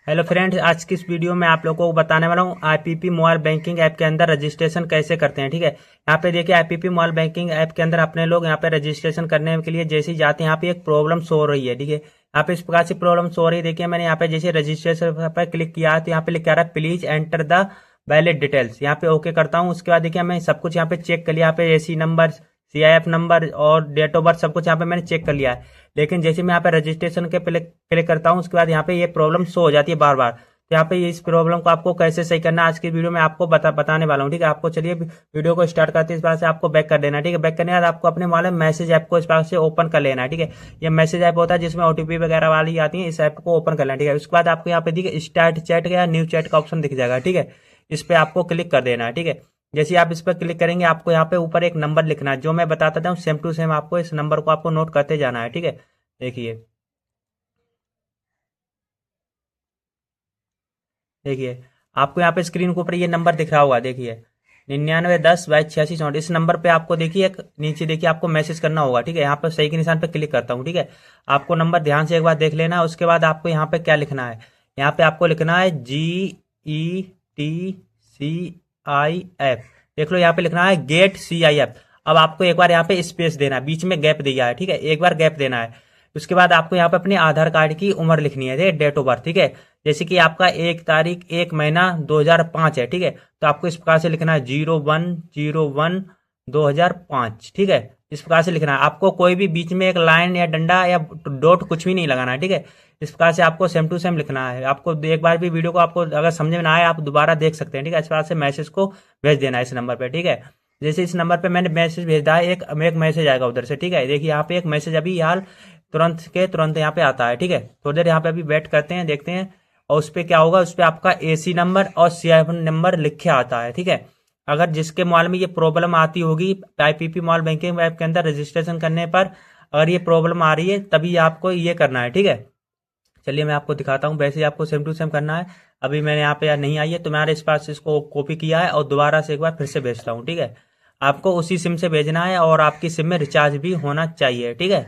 Hello friends, आज की इस वीडियो में आप लोगों को बताने वाला हूँ आईपीपी मोबाइल बैंकिंग ऐप के अंदर रजिस्ट्रेशन कैसे करते हैं। ठीक है, यहाँ पे देखिए आईपीपी मोबाइल बैंकिंग ऐप के अंदर अपने लोग यहाँ पे रजिस्ट्रेशन करने के लिए जैसे ही जाते हैं यहाँ पे एक प्रॉब्लम शो हो रही है। ठीक है, यहाँ पे इस प्रकार से प्रॉब्लम शो हो रही है। देखिए मैंने यहाँ पे जैसे रजिस्ट्रेशन पर क्लिक किया तो यहाँ पे लिखा रहा है please enter the valid details. यहाँ पे ओके करता हूँ। उसके बाद देखिए मैं सब कुछ यहाँ पे चेक कर लिया। यहाँ पे एसी नंबर, सीआईएफ नंबर और डेट ऑफ बर्थ सब कुछ यहाँ पे मैंने चेक कर लिया है। लेकिन जैसे मैं यहाँ पे रजिस्ट्रेशन के क्लिक करता हूँ उसके बाद यहाँ पे ये प्रॉब्लम शो हो जाती है बार बार। तो यहाँ पे इस प्रॉब्लम को आपको कैसे सही करना है आज की वीडियो में आपको बताने वाला हूँ। ठीक है, आपको चलिए वीडियो को स्टार्ट करते हैं। इस बार से आपको बैक कर देना है। ठीक है, बैक करने के बाद आपको अपने मोबाइल में मैसेज ऐप को इस बार से ओपन कर लेना है। ठीक है, ये मैसेज ऐप होता है जिसमें ओटीपी वगैरह वाली आती है। इस ऐप को ओपन कर लेना है। ठीक है, उसके बाद आपको यहाँ पे देखिए स्टार्ट चैट या न्यू चैट का ऑप्शन दिख जाएगा। ठीक है, इस पर आपको क्लिक कर देना है। ठीक है, जैसे आप इस पर क्लिक करेंगे आपको यहाँ पे ऊपर एक नंबर लिखना है जो मैं बताता था सेम टू सेम आपको इस नंबर को आपको नोट करते जाना है। ठीक है, देखिए देखिए आपको यहाँ पे स्क्रीन के ऊपर ये नंबर दिख रहा होगा। देखिए 9910/8664 इस नंबर पे आपको देखिए एक नीचे देखिए आपको मैसेज करना होगा। ठीक है, यहाँ पर सही के निशान पे क्लिक करता हूँ। ठीक है, आपको नंबर ध्यान से एक बार देख लेना है। उसके बाद आपको यहाँ पे क्या लिखना है, यहाँ पे आपको लिखना है GETCIF। देख लो यहाँ पे लिखना है गेट CIF। अब आपको एक बार यहाँ पे स्पेस देना है, बीच में गैप दिया है। ठीक है, एक बार गैप देना है। उसके बाद आपको यहाँ पे अपने आधार कार्ड की उम्र लिखनी है, डेट ऑफ बर्थ। ठीक है, जैसे कि आपका 1 तारीख 1 महीना 2005 है। ठीक है, तो आपको इस प्रकार से लिखना है 01/01/2005। ठीक है, इस प्रकार से लिखना है। आपको कोई भी बीच में एक लाइन या डंडा या डॉट कुछ भी नहीं लगाना है। ठीक है, इस प्रकार से आपको सेम टू सेम लिखना है। आपको एक बार भी वीडियो को आपको अगर समझ में ना आए आप दोबारा देख सकते हैं। ठीक है, इस प्रकार से मैसेज को भेज देना है इस नंबर पर। ठीक है, जैसे इस नंबर पे मैंने मैसेज भेजा है एक मैसेज आएगा उधर से। ठीक है, देखिए यहाँ पे एक मैसेज अभी हाल तुरंत के तुरंत यहाँ पे आता है। ठीक है, थोड़ी देर यहाँ पे अभी वेट करते हैं, देखते हैं। और उस पर क्या होगा, उस पर आपका एसी नंबर और सीआईएफ नंबर लिख के आता है। ठीक है, अगर जिसके मोबाइल में ये प्रॉब्लम आती होगी आईपीपी मोबाइल बैंकिंग ऐप के अंदर रजिस्ट्रेशन करने पर अगर ये प्रॉब्लम आ रही है तभी आपको ये करना है। ठीक है, चलिए मैं आपको दिखाता हूँ। वैसे ही आपको सेम टू सेम करना है। अभी मैंने यहाँ पे यार नहीं आई है तो मैंने इस पास इसको कॉपी किया है और दोबारा से एक बार फिर से भेजता हूँ। ठीक है, आपको उसी सिम से भेजना है और आपकी सिम में रिचार्ज भी होना चाहिए। ठीक है,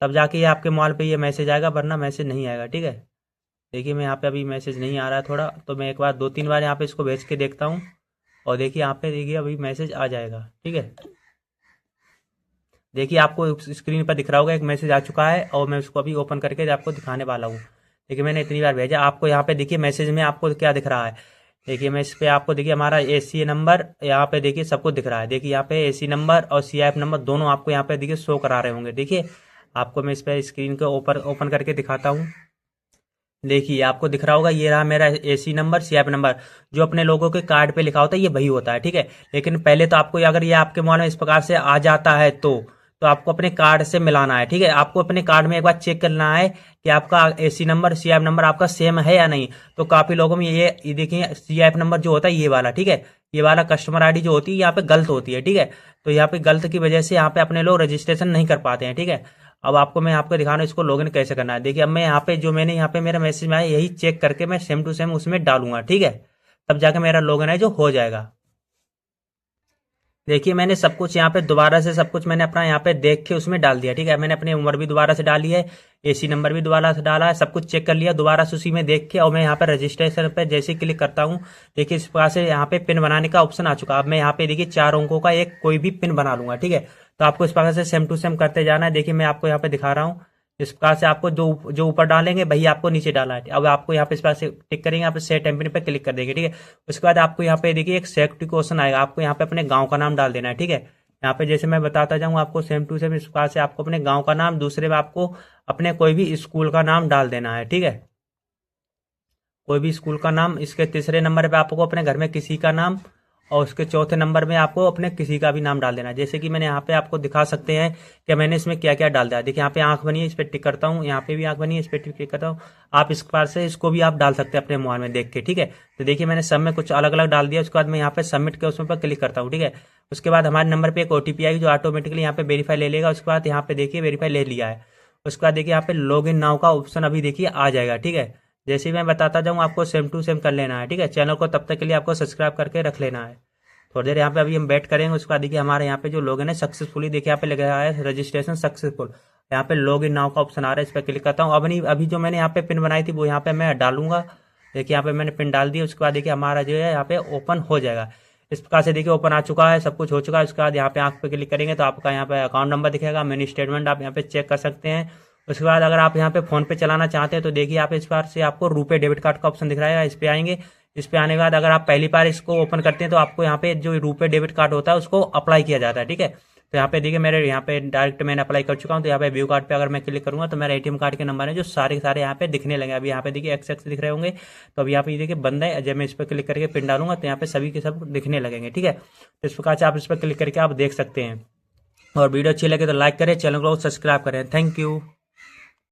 तब जाके ये आपके मोबाइल पे ये मैसेज आएगा, वरना मैसेज नहीं आएगा। ठीक है, देखिए मैं यहाँ पे अभी मैसेज नहीं आ रहा है थोड़ा, तो मैं एक बार 2-3 बार यहाँ पे इसको भेज के देखता हूँ। और देखिए यहाँ पे देखिए अभी मैसेज आ जाएगा। ठीक है, देखिए आपको स्क्रीन पर दिख रहा होगा एक मैसेज आ चुका है और मैं उसको अभी ओपन करके आपको दिखाने वाला हूँ। देखिए मैंने इतनी बार भेजा। आपको यहाँ पे देखिए मैसेज में आपको क्या दिख रहा है, देखिए मैं इस पे आपको देखिए हमारा एसी नंबर यहाँ पे देखिए सब कुछ दिख रहा है। देखिए यहाँ पे एसी नंबर और सीआईएफ नंबर दोनों आपको यहाँ पे देखिए शो करा रहे होंगे। देखिए आपको मैं इस पे स्क्रीन को ओपन करके दिखाता हूँ। देखिए आपको दिख रहा होगा ये रहा मेरा एसी नंबर सीआईएफ नंबर। जो अपने लोगों के कार्ड पे लिखा होता है ये वही होता है। ठीक है, लेकिन पहले तो आपको अगर ये आपके मोबाइल में इस प्रकार से आ जाता है तो आपको अपने कार्ड से मिलाना है। ठीक है, आपको अपने कार्ड में एक बार चेक करना है कि आपका एसी नंबर सीआईएफ नंबर आपका सेम है या नहीं। तो काफी लोगों में ये देखिए सीआईएफ नंबर जो होता है ये वाला, ठीक है, ये वाला कस्टमर आईडी जो होती है यहाँ पे गलत होती है। ठीक है, तो यहाँ पे गलत की वजह से यहाँ पे अपने लोग रजिस्ट्रेशन नहीं कर पाते हैं। ठीक है, अब आपको मैं आपको दिखा रहा हूँ इसको लॉगिन कैसे करना है। देखिए अब मैं यहाँ पे जो मैंने यहाँ पे मेरा मैसेज में आया यही चेक करके मैं सेम टू सेम उसमें डालूंगा। ठीक है, तब जाके मेरा लॉगिन है जो हो जाएगा। देखिए मैंने सब कुछ यहाँ पे दोबारा से सब कुछ मैंने अपना यहाँ पे देख के उसमें डाल दिया। ठीक है, मैंने अपनी उम्र भी दोबारा से डाली है, एसी नंबर भी दोबारा से डाला है, सब कुछ चेक कर लिया दोबारा से उसी में देख के। और मैं यहाँ पे रजिस्ट्रेशन पे जैसे ही क्लिक करता हूँ देखिए इस प्रकार से यहाँ पे पिन बनाने का ऑप्शन आ चुका। अब मैं यहाँ पे देखिए 4 अंकों का एक कोई भी पिन बना लूंगा। ठीक है, तो आपको इस प्रकार से सेम टू सेम करते जाना है। देखिए मैं आपको यहाँ पे दिखा रहा हूँ। इस प्रकार से आपको जो जो ऊपर डालेंगे वही आपको नीचे डालना है। अब आपको यहाँ पे इस प्रकार से टिक करेंगे, यहाँ पे सेट एमपिन पे क्लिक कर देंगे। ठीक है, उसके बाद आपको यहाँ पे देखिए एक सिलेक्ट क्वेश्चन आएगा, आपको यहाँ पे अपने गांव का नाम डाल देना है। ठीक है, यहाँ पे जैसे मैं बताता जाऊँ आपको सेम टू सेम इस प्रकार से आपको अपने गांव का नाम, दूसरे में आपको अपने कोई भी स्कूल का नाम डाल देना है। ठीक है, कोई भी स्कूल का नाम। इसके तीसरे नंबर पे आपको अपने घर में किसी का नाम और उसके चौथे नंबर में आपको अपने किसी का भी नाम डाल देना है। जैसे कि मैंने यहाँ पे आपको दिखा सकते हैं कि मैंने इसमें क्या क्या डाल दिया। देखिए यहाँ पे आंख बनी है, इस पर टिक करता हूँ, यहाँ पे भी आंख बनी है, इस पर टिक करता हूँ। आप इस बार से इसको भी आप डाल सकते हैं अपने मोबाइल में देख के। ठीक है, तो देखिए मैंने सब में कुछ अलग अलग डाल दिया। उसके बाद मैं यहाँ पे सबमिट के उसमें पर क्लिक करता हूँ। ठीक है, उसके बाद हमारे नंबर पर एक ओटीपी आएगी जो ऑटोमेटिकली यहाँ पे वेरीफाई ले लेगा। उसके बाद यहाँ पे देखिए वेरीफाई ले लिया है। उसके बाद देखिए यहाँ पे लॉग इन नाउ का ऑप्शन अभी देखिए आ जाएगा। ठीक है, जैसे ही मैं बताता जाऊँ आपको सेम टू सेम कर लेना है। ठीक है, चैनल को तब तक के लिए आपको सब्सक्राइब करके रख लेना है। थोड़ी देर यहाँ पे अभी हम वेट करेंगे। उसके बाद देखिए हमारे यहाँ पे जो लोग हैं सक्सेसफुली देखिए यहाँ पे लग रहा है रजिस्ट्रेशन सक्सेसफुल। यहाँ पे लॉग इन नाउ का ऑप्शन आ रहा है, इस पर क्लिक करता हूँ। अभी जो मैंने यहाँ पे पिन बनाई थी वो यहाँ पे मैं डालूंगा। देखिए यहाँ पे मैंने पिन डाल दी, उसके बाद देखिए हमारा जो है यहाँ पे ओपन हो जाएगा। इस प्रकार से देखिए ओपन आ चुका है, सब कुछ हो चुका है। उसके बाद यहाँ पे आंख पे क्लिक करेंगे तो आपका यहाँ पे अकाउंट नंबर दिखेगा, मिनी स्टेटमेंट आप यहाँ पे चेक कर सकते हैं। उसके बाद अगर आप यहाँ पे फोन पे चलाना चाहते हैं तो देखिए यहाँ पे इस बार से आपको रुपए डेबिट कार्ड का ऑप्शन दिख रहा है, इस पे आएंगे। इस पे आने के बाद अगर आप पहली बार इसको ओपन करते हैं तो आपको यहाँ पे जो रुपए डेबिट कार्ड होता है उसको अप्लाई किया जाता है, ठीक है। तो यहाँ पे देखिए मेरे यहाँ पे डायरेक्ट मैंने अप्लाई कर चुका हूँ। तो यहाँ पे व्यू कार्ड पे अगर मैं क्लिक करूंगा तो मेरा एटीएम कार्ड के नंबर है जो सारे के सारे यहाँ पे दिखने लगे। अभी यहाँ पे देखिए एक्स दिख रहे होंगे, तो अभी यहाँ पे देखिए बंद है। जब मैं इस पर क्लिक करके पिन डालूंगा तो यहाँ पे सभी के सब दिखने लगेंगे, ठीक है। तो इस प्रकार से आप इस पर क्लिक करके आप देख सकते हैं। और वीडियो अच्छी लगे तो लाइक करें, चैनल को सब्सक्राइब करें। Thank you.